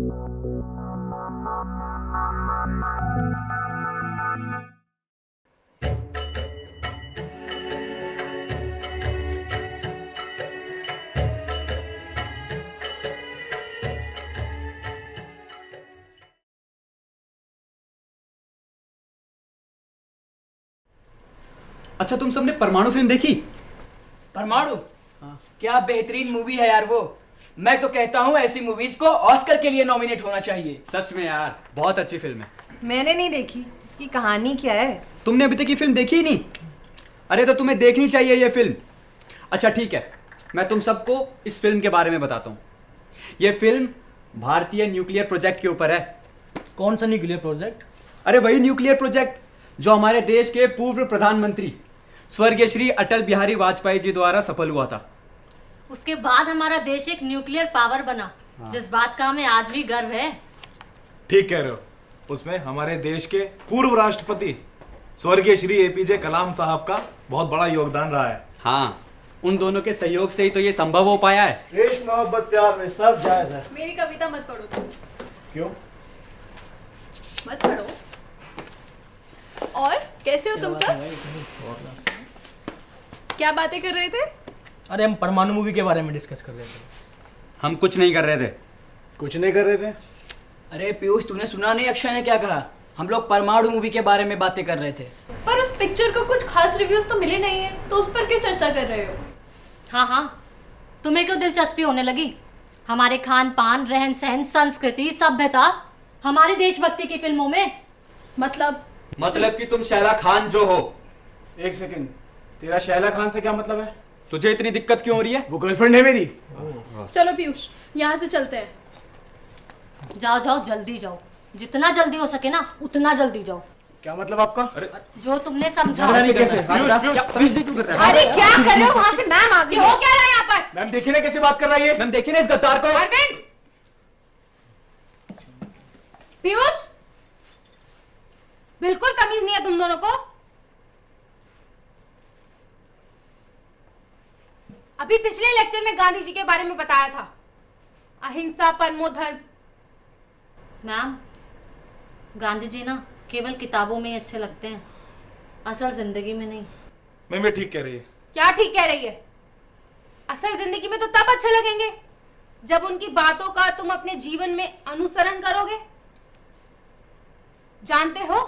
अच्छा, तुम सबने परमाणु फिल्म देखी? परमाणु? क्या बेहतरीन मूवी है यार वो। मैं तो कहता हूँ ऐसी मूवीज को ऑस्कर के लिए नॉमिनेट होना चाहिए। सच में यार, बहुत अच्छी फिल्म है। मैंने नहीं देखी। इसकी कहानी क्या है? तुमने अभी तक ये फिल्म देखी ही नहीं? अरे तो तुम्हें देखनी चाहिए ये फिल्म। अच्छा ठीक है, मैं तुम सबको इस फिल्म के बारे में बताता हूँ। ये फिल्म भारतीय न्यूक्लियर प्रोजेक्ट के ऊपर है। कौन सा न्यूक्लियर प्रोजेक्ट? अरे वही न्यूक्लियर प्रोजेक्ट जो हमारे देश के पूर्व प्रधानमंत्री स्वर्गीय श्री अटल बिहारी वाजपेयी जी द्वारा सफल हुआ था। उसके बाद हमारा देश एक न्यूक्लियर पावर बना, जिस बात का हमें आज भी गर्व है। ठीक कह रहे हो। उसमें हमारे देश के पूर्व राष्ट्रपति स्वर्गीय श्री एपीजे कलाम साहब का बहुत बड़ा योगदान रहा है। हाँ, उन दोनों के सहयोग से ही तो ये संभव हो पाया है। देश, मोहब्बत, प्यार में सब जायज है। मेरी कविता मत पढ़ो तुम। क्यों? मत पढ़ो। और कैसे हो तुम सब? क्या बातें कर रहे थे? अरे हम परमाणु मूवी के बारे में डिस्कस कर रहे थे। हम कुछ नहीं कर रहे थे। कुछ नहीं कर रहे थे? अरे पीयूष, तूने सुना नहीं अक्षय ने क्या कहा? हम लोग परमाणु मूवी के बारे में बातें कर रहे थे। पर उस पिक्चर को कुछ खास रिव्यूज तो मिले नहीं है, तो उस पर क्यों चर्चा कर रहे हो? हाँ हाँ, तुम्हें क्यों दिलचस्पी होने लगी? हमारे खान पान, रहन सहन, संस्कृति, सभ्यता हमारी देशभक्ति की फिल्मों में। मतलब कि तुम शैला खान जो हो। एक सेकंड, तेरा शैला खान से क्या मतलब है? तुझे इतनी दिक्कत क्यों हो रही है? वो गर्लफ्रेंड है मेरी। चलो पीयूष, यहाँ से चलते हैं। जाओ जाओ, जल्दी जाओ। जितना जल्दी हो सके ना उतना जल्दी जाओ। क्या मतलब आपका? अरे जो तुमने समझा। कैसे? अरे क्या कर रहे हो? वहाँ से मैम आ गई। हो क्या रहा है यहाँ पर? मैम देखिए ना कैसे बात कर रही है। मैम देखिए ना इस गद्दार को। अरविंद! पीयूष, बिल्कुल तमीज नहीं है तुम दोनों को। अभी पिछले लेक्चर में गांधी जी के बारे में बताया था, अहिंसा परमो धर्म। मैम, गांधी जी ना केवल किताबों में ही अच्छे लगते हैं, असल जिंदगी में नहीं। मैम ये ठीक कह रही है। क्या ठीक कह रही है? असल जिंदगी में तो तब अच्छे लगेंगे जब उनकी बातों का तुम अपने जीवन में अनुसरण करोगे। जानते हो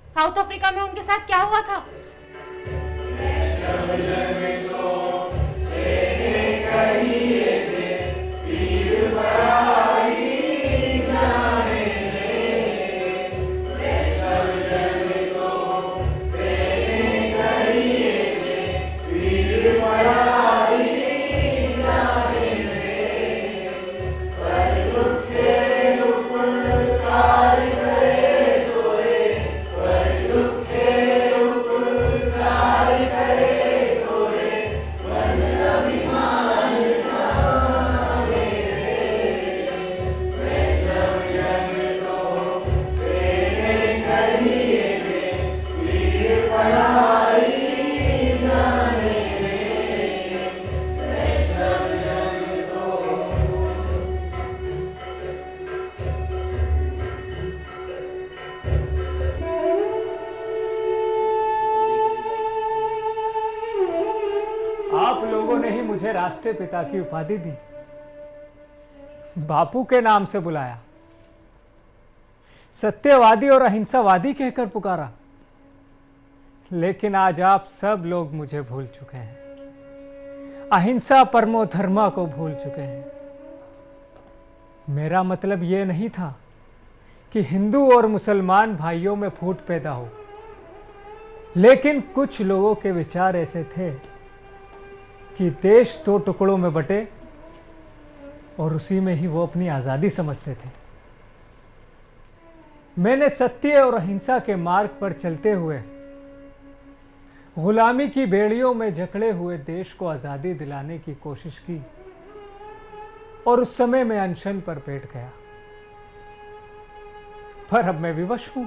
साउथ अफ्रीका में उनके साथ क्या हुआ था? आप लोगों ने ही मुझे राष्ट्रीय पिता की उपाधि दी, बापू के नाम से बुलाया, सत्यवादी और अहिंसावादी कहकर पुकारा। लेकिन आज आप सब लोग मुझे भूल चुके हैं, अहिंसा परमो धर्मा को भूल चुके हैं। मेरा मतलब यह नहीं था कि हिंदू और मुसलमान भाइयों में फूट पैदा हो, लेकिन कुछ लोगों के विचार ऐसे थे कि देश दो टुकड़ों में बटे और उसी में ही वो अपनी आज़ादी समझते थे। मैंने सत्य और अहिंसा के मार्ग पर चलते हुए गुलामी की बेड़ियों में जकड़े हुए देश को आज़ादी दिलाने की कोशिश की और उस समय मैं अनशन पर बैठ गया। पर अब मैं विवश हूं।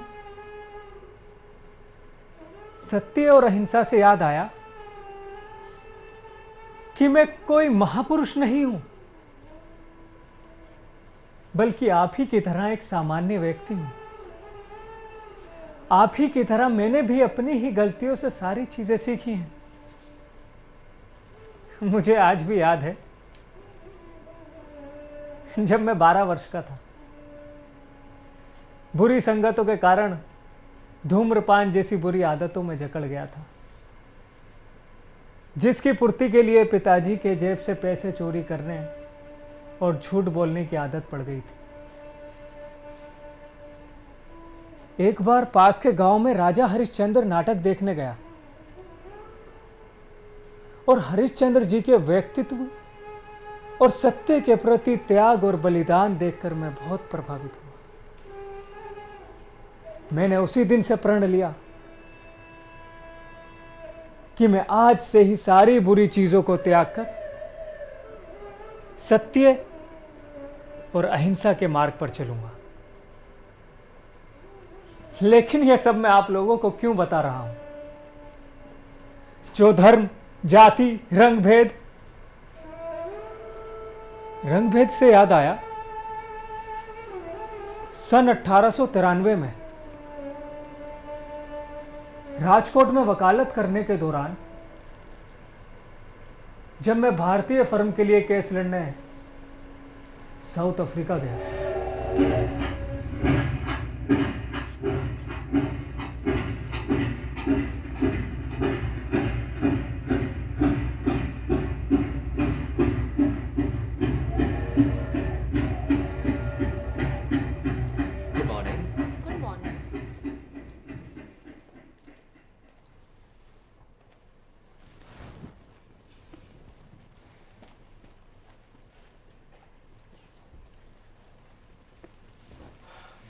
सत्य और अहिंसा से याद आया कि मैं कोई महापुरुष नहीं हूं, बल्कि आप ही की तरह एक सामान्य व्यक्ति हूं। आप ही की तरह मैंने भी अपनी ही गलतियों से सारी चीजें सीखी हैं। मुझे आज भी याद है जब मैं 12 वर्ष का था, बुरी संगतों के कारण धूम्रपान जैसी बुरी आदतों में जकड़ गया था, जिसकी पूर्ति के लिए पिताजी के जेब से पैसे चोरी करने और झूठ बोलने की आदत पड़ गई थी। एक बार पास के गांव में राजा हरिश्चंद्र नाटक देखने गया और हरिश्चंद्र जी के व्यक्तित्व और सत्य के प्रति त्याग और बलिदान देखकर मैं बहुत प्रभावित हुआ। मैंने उसी दिन से प्रण लिया कि मैं आज से ही सारी बुरी चीजों को त्याग कर सत्य और अहिंसा के मार्ग पर चलूंगा। लेकिन यह सब मैं आप लोगों को क्यों बता रहा हूं? जो धर्म, जाति, रंग भेद से याद आया, सन 1893 में राजकोट में वकालत करने के दौरान जब मैं भारतीय फर्म के लिए केस लड़ने साउथ अफ्रीका गया। Good morning. Good morning.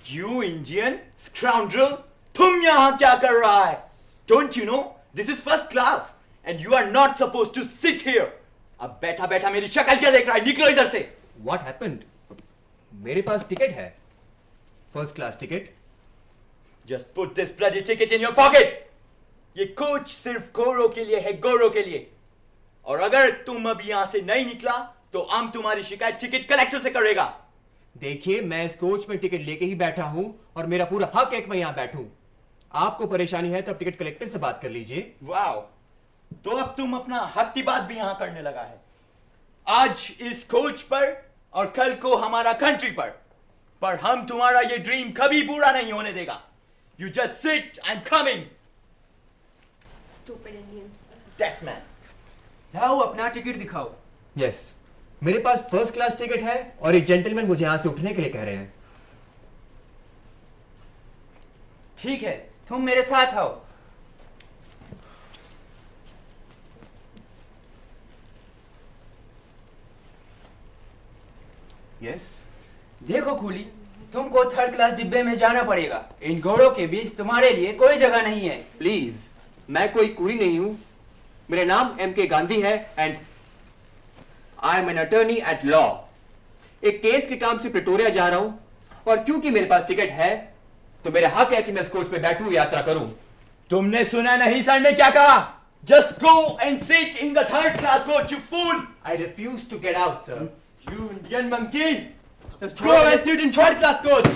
You Indian scoundrel! तुम यहाँ क्या कर रहा है? Don't you know this is first class and you are not supposed to sit here. अब बैठा बैठा मेरी शक्ल क्या देख रहा है? निकलो इधर से। What happened? मेरे पास टिकट है, first class ticket. Just put this bloody ticket in your pocket. ये कोच सिर्फ गोरों के लिए है, गोरों के लिए। और अगर तुम अभी यहाँ से नहीं निकला तो हम तुम्हारी शिकायत टिकट कलेक्टर से करेगा। देखिए, मैं इस कोच में टिकट लेके ही बैठा हूं और मेरा पूरा हक है कि मैं यहाँ बैठूं। आपको परेशानी है तो अब टिकट कलेक्टर से बात कर लीजिए। वाओ, तो अब तुम अपना हक की बात भी यहाँ करने लगा है। आज इस कोच पर और कल को हमारा कंट्री पर हम तुम्हारा ये ड्रीम कभी पूरा नहीं होने देगा। You just sit, I'm coming. Stupid Indian. That man. लाओ अपना टिकट दिखाओ। यस, मेरे पास फर्स्ट क्लास टिकट है और एक जेंटलमैन मुझे यहाँ से उठने के लिए कह रहे हैं। ठीक है, तुम मेरे साथ आओ। यस, देखो कूली, तुमको थर्ड क्लास डिब्बे में जाना पड़ेगा। इन घोड़ों के बीच तुम्हारे लिए कोई जगह नहीं है। प्लीज, मैं कोई कूली नहीं हूं। मेरा नाम M.K. गांधी है and I am an attorney at law. एक केस के काम से प्रिटोरिया जा रहा हूं और क्योंकि मेरे पास टिकट है तो मेरा हक है कि मैं इस कोच पे बैठूं, यात्रा करूं। तुमने सुना नहीं सर ने क्या कहा? Just go and sit in the third class coach, you fool! I refuse to get out, sir. You Indian monkey! Just go and sit in third class coach!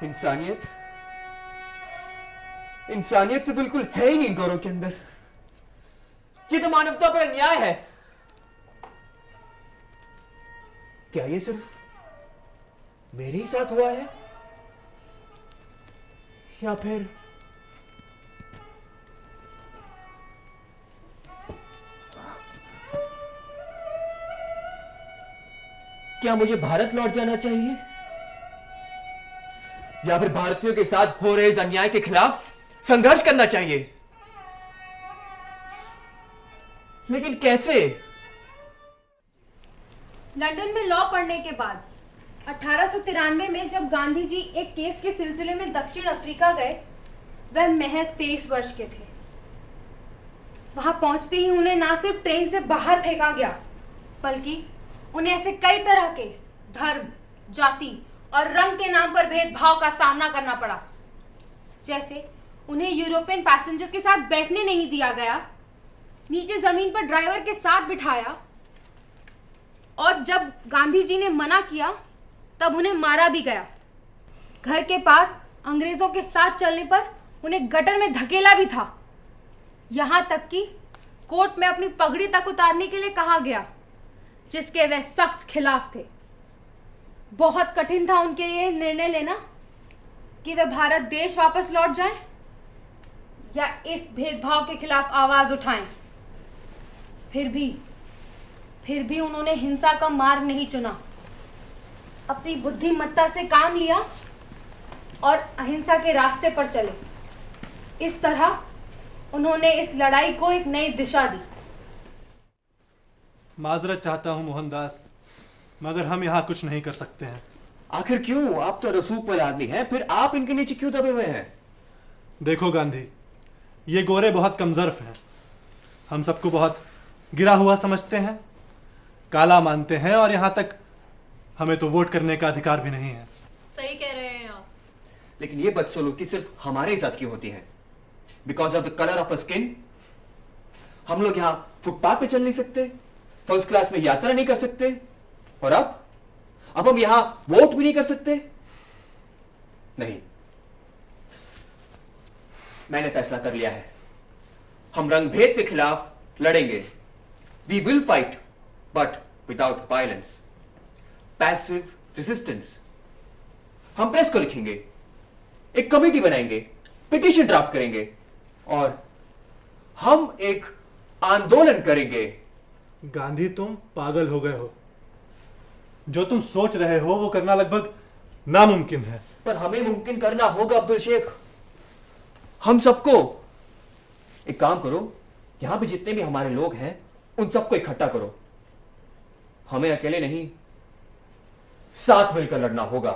इंसानियत इंसानियत तो बिल्कुल है ही नहीं इन गौरों के अंदर। ये तो मानवता पर अन्याय है। क्या ये सिर्फ मेरे ही साथ हुआ है या फिर क्या मुझे भारत लौट जाना चाहिए या फिर भारतीयों के साथ हो रहे इस अन्याय के खिलाफ संघर्ष करना चाहिए? लेकिन कैसे? लंदन में लॉ पढ़ने के बाद 1893 में जब गांधी जी एक केस के सिलसिले में दक्षिण अफ्रीका गए, वह महज 23 वर्ष के थे। वहां पहुंचते ही उन्हें ना सिर्फ ट्रेन से बाहर फेंका गया, बल्कि उन्हें ऐसे कई तरह के धर्म, जाति और रंग के नाम पर भेदभाव का सामना करना पड़ा। जैसे उन्हें यूरोपियन पैसेंजर्स के साथ बैठने नहीं दिया गया, नीचे जमीन पर ड्राइवर के साथ बिठाया, और जब गांधी जी ने मना किया तब उन्हें मारा भी गया। घर के पास अंग्रेजों के साथ चलने पर उन्हें गटर में धकेला भी था। यहाँ तक कि कोर्ट में अपनी पगड़ी तक उतारने के लिए कहा गया, जिसके वे सख्त खिलाफ थे। बहुत कठिन था उनके लिए निर्णय लेना कि वे भारत देश वापस लौट जाएं या इस भेदभाव के खिलाफ आवाज उठाएं। फिर भी उन्होंने हिंसा का मार्ग नहीं चुना, अपनी बुद्धिमत्ता से काम लिया और अहिंसा के रास्ते पर चले। इस तरह उन्होंने इस लड़ाई को एक नई दिशा दी। माजरत चाहता हूं मोहनदास, मगर हम यहाँ कुछ नहीं कर सकते हैं। आखिर क्यों? आप तो रसूख वाले आदमी हैं, फिर आप इनके नीचे क्यों दबे हुए हैं? देखो गांधी, ये गोरे बहुत कमजोर हैं, हम सबको बहुत गिरा हुआ समझते हैं, काला मानते हैं, और यहाँ तक हमें तो वोट करने का अधिकार भी नहीं है। सही कह रहे हैं आप। लेकिन ये बदसलूकी सिर्फ हमारे ही साथ क्यों होती है? Because of the colour of a skin? हम लोग यहाँ फुटपाथ पे चल नहीं सकते, फर्स्ट क्लास में यात्रा नहीं कर सकते, और अब हम यहां वोट भी नहीं कर सकते? नहीं, मैंने फैसला कर लिया है, हम रंगभेद के खिलाफ लड़ेंगे। We will fight but without violence, passive resistance. हम प्रेस को लिखेंगे, एक कमेटी बनाएंगे, पिटीशन ड्राफ्ट करेंगे, और हम एक आंदोलन करेंगे। गांधी, तुम पागल हो गए हो। जो तुम सोच रहे हो वो करना लगभग नामुमकिन है। पर हमें मुमकिन करना होगा अब्दुल शेख। हम सबको एक काम करो, यहां पे जितने भी हमारे लोग हैं उन सबको इकट्ठा करो। हमें अकेले नहीं, साथ मिलकर लड़ना होगा।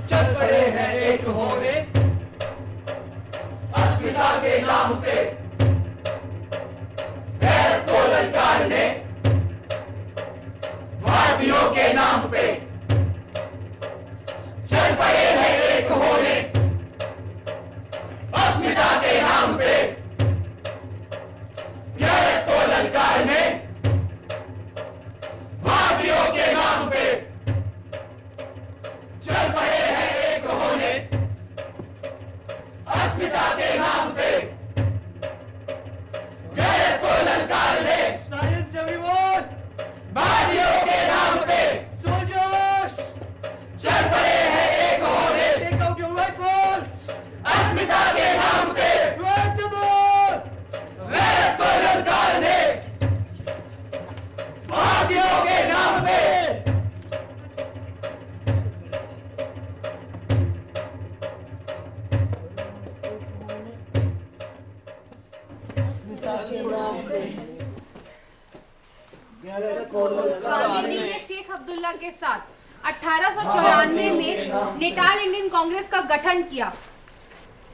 चल पड़े हैं एक होने अस्मिता के नाम पे, गैरत को ललकारने भारतीयों के नाम पे। चल पड़े हैं एक होने अस्मिता के नाम पे, गैरत को ललकारने भारतीयों के नाम पे। चल पड़े हैं एक होने अस्मिता के नाम पे, गैरत को ललकारने साइलेंस एवरीवन भारतीयों के नाम पे। सोल्जर्स, चल पड़े हैं एक होने, टेक आउट योर राइफल्स, अस्मिता के नाम पे। रेज़ द बॉल, गैरत को ललकारने भारतीयों के नाम पे। गांधी जी ने शेख अब्दुल्ला के साथ 1894 में नेटाल इंडियन कांग्रेस का गठन किया।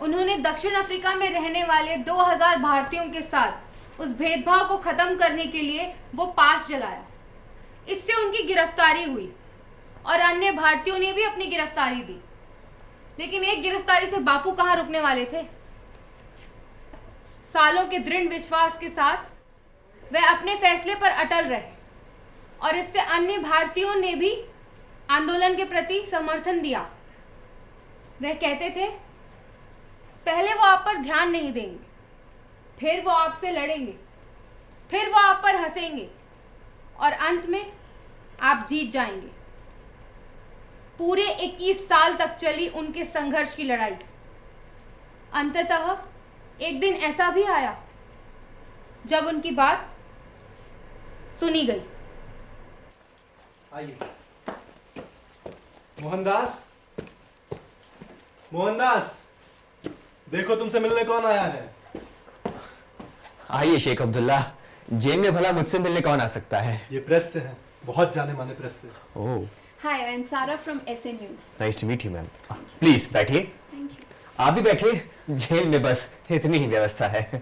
उन्होंने दक्षिण अफ्रीका में रहने वाले 2000 भारतीयों के साथ उस भेदभाव को खत्म करने के लिए वो पास जलाया। इससे उनकी गिरफ्तारी हुई और अन्य भारतीयों ने भी अपनी गिरफ्तारी दी। लेकिन एक गिरफ्तारी से बापू कहां रुकने वाले थे। सालों के दृढ़ विश्वास के साथ वे अपने फैसले पर अटल रहे और इससे अन्य भारतीयों ने भी आंदोलन के प्रति समर्थन दिया। वह कहते थे, पहले वो आप पर ध्यान नहीं देंगे, फिर वो आपसे लड़ेंगे, फिर वो आप पर हंसेंगे और अंत में आप जीत जाएंगे। पूरे 21 साल तक चली उनके संघर्ष की लड़ाई। अंततः एक दिन ऐसा भी आया जब उनकी बात सुनी गई। आइए। मोहनदास, मोहनदास, देखो तुमसे मिलने कौन आया है। आइए शेख अब्दुल्ला, जेल में भला मुझसे मिलने कौन आ सकता है? ये प्रेस से हैं, बहुत जाने माने प्रेस से। Oh, hi, I am Sara from SA news. Nice to meet you ma'am. Please बैठिए। Thank you. आप भी बैठिए, जेल में बस इतनी ही व्यवस्था है।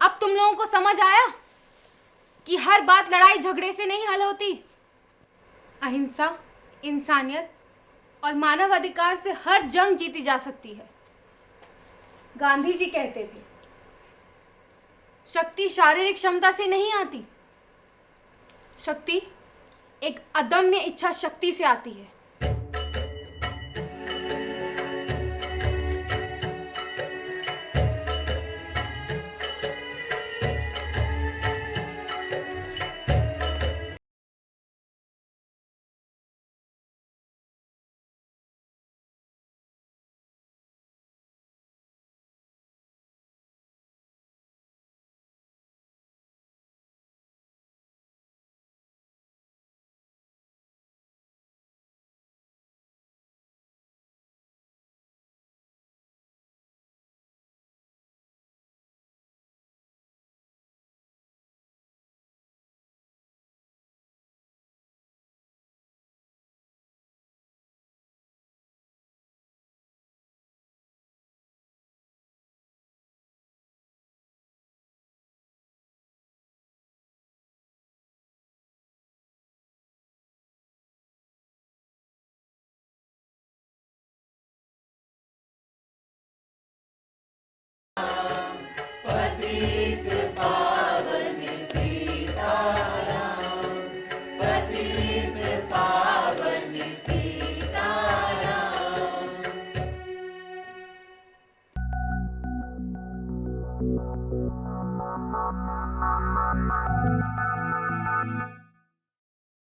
अब तुम लोगों को समझ आया कि हर बात लड़ाई झगड़े से नहीं हल होती। अहिंसा, इंसानियत और मानव अधिकार से हर जंग जीती जा सकती है। गांधी जी कहते थे, शक्ति शारीरिक क्षमता से नहीं आती, शक्ति एक अदम्य इच्छा शक्ति से आती है।